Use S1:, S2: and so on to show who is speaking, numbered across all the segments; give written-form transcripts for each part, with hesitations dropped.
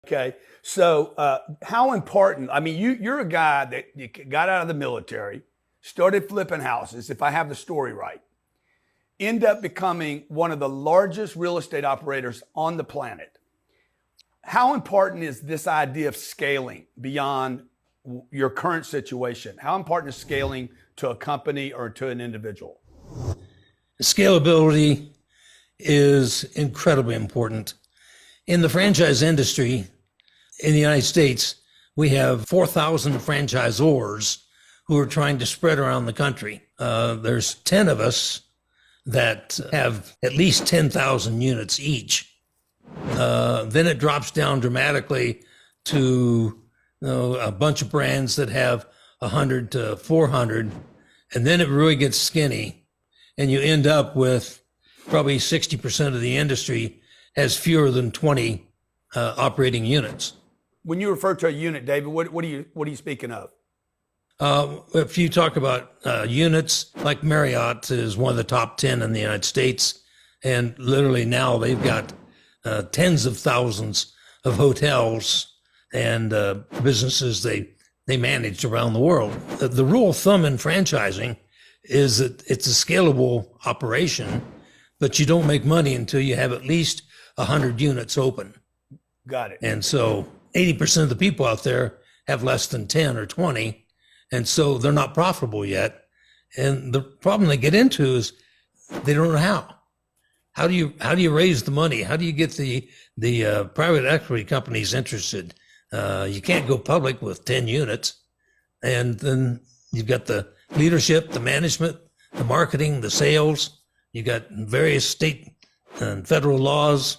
S1: Okay. So, how important? I mean, you're a guy that you got out of the military, started flipping houses, if I have the story right, end up becoming one of the largest real estate operators on the planet. How important is this idea of scaling beyond your current situation? How important is scaling to a company or to an individual?
S2: Scalability is incredibly important. In the franchise industry in the United States, we have 4,000 franchisors who are trying to spread around the country. There's 10 of us that have at least 10,000 units each. Then it drops down dramatically to a bunch of brands that have 100 to 400, and then it really gets skinny, and you end up with probably 60% of the industry has fewer than 20 operating units.
S1: When you refer to a unit, David, what are you speaking of?
S2: If you talk about units, like Marriott is one of the top 10 in the United States, and literally now they've got tens of thousands of hotels and businesses they manage around the world. The rule of thumb in franchising is that it's a scalable operation, but you don't make money until you have at least 100 units open.
S1: Got it.
S2: And so 80% of the people out there have less than 10 or 20, and so they're not profitable yet. And the problem they get into is they don't know how. How do you raise the money? How do you get the private equity companies interested? You can't go public with 10 units. And then you've got the leadership, the management, the marketing, the sales. You got various state and federal laws.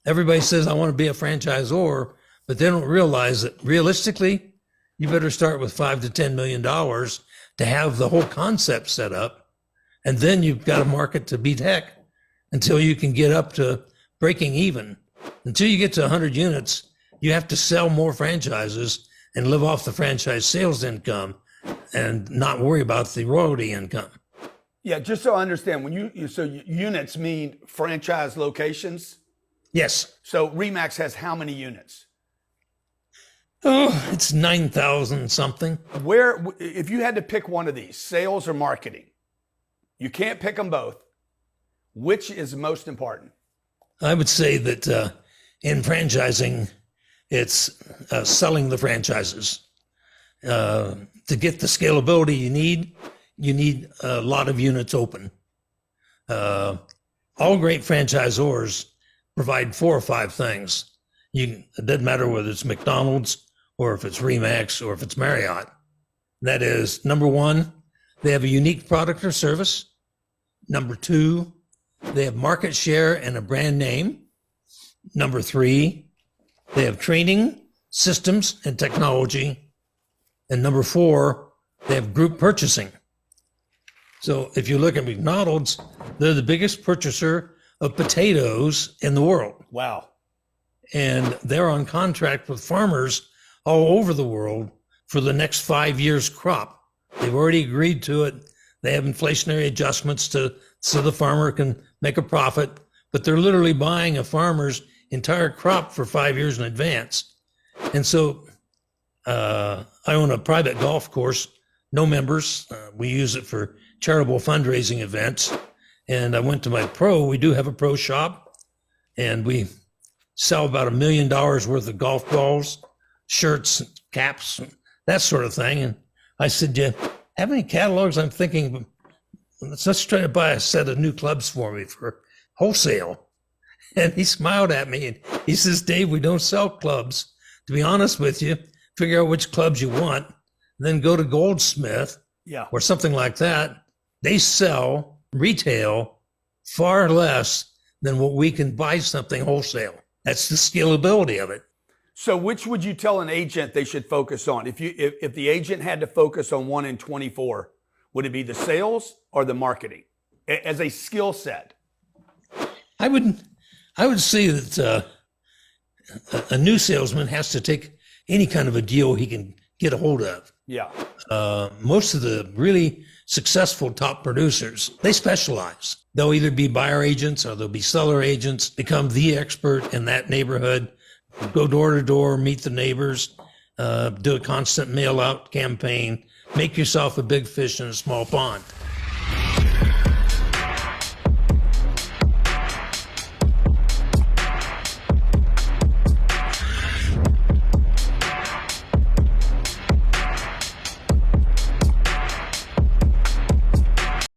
S2: Everybody says, I want to be a franchisor, but they don't realize that realistically, you better start with $5 to $10 million to have the whole concept set up. And then you've got to market to beat heck until you can get up to breaking even. Until you get to 100 units, you have to sell more franchises and live off the franchise sales income and not worry about the royalty income.
S1: Yeah, just so I understand, when units mean franchise locations?
S2: Yes.
S1: So Remax has how many units?
S2: Oh, it's 9,000 something.
S1: Where, if you had to pick one of these, sales or marketing, you can't pick them both. Which is most important?
S2: I would say that in franchising, it's selling the franchises. To get the scalability you need a lot of units open. All great franchisors provide 4 or 5 things. It doesn't matter whether it's McDonald's or if it's Remax or if it's Marriott. That is, number 1, they have a unique product or service. Number 2, they have market share and a brand name. Number 3, they have training, systems, and technology. And number 4, they have group purchasing. So if you look at McDonald's, they're the biggest purchaser of potatoes in the world.
S1: Wow.
S2: And they're on contract with farmers all over the world for the next 5 years' crop. They've already agreed to it. They have inflationary adjustments so the farmer can make a profit, but they're literally buying a farmer's entire crop for 5 years in advance. And so I own a private golf course, no members. We use it for charitable fundraising events. And I went to my we do have a pro shop, and we sell about $1 million worth of golf balls, shirts, caps, that sort of thing. And I said, "Do you have any catalogs?" I'm thinking, let's try to buy a set of new clubs for me for wholesale. And he smiled at me and he says, "Dave, we don't sell clubs. To be honest with you, figure out which clubs you want, then go to Goldsmith or something like that. They sell retail far less than what we can buy something wholesale." That's the scalability of it.
S1: So which would you tell an agent they should focus on? If the agent had to focus on 1 in 24, would it be the sales or the marketing as a skill set?
S2: I would say that a new salesman has to take any kind of a deal he can get a hold of.
S1: Yeah.
S2: Most of the really successful top producers, they specialize. They'll either be buyer agents or they'll be seller agents, become the expert in that neighborhood, go door to door, meet the neighbors, do a constant mail out campaign, make yourself a big fish in a small pond.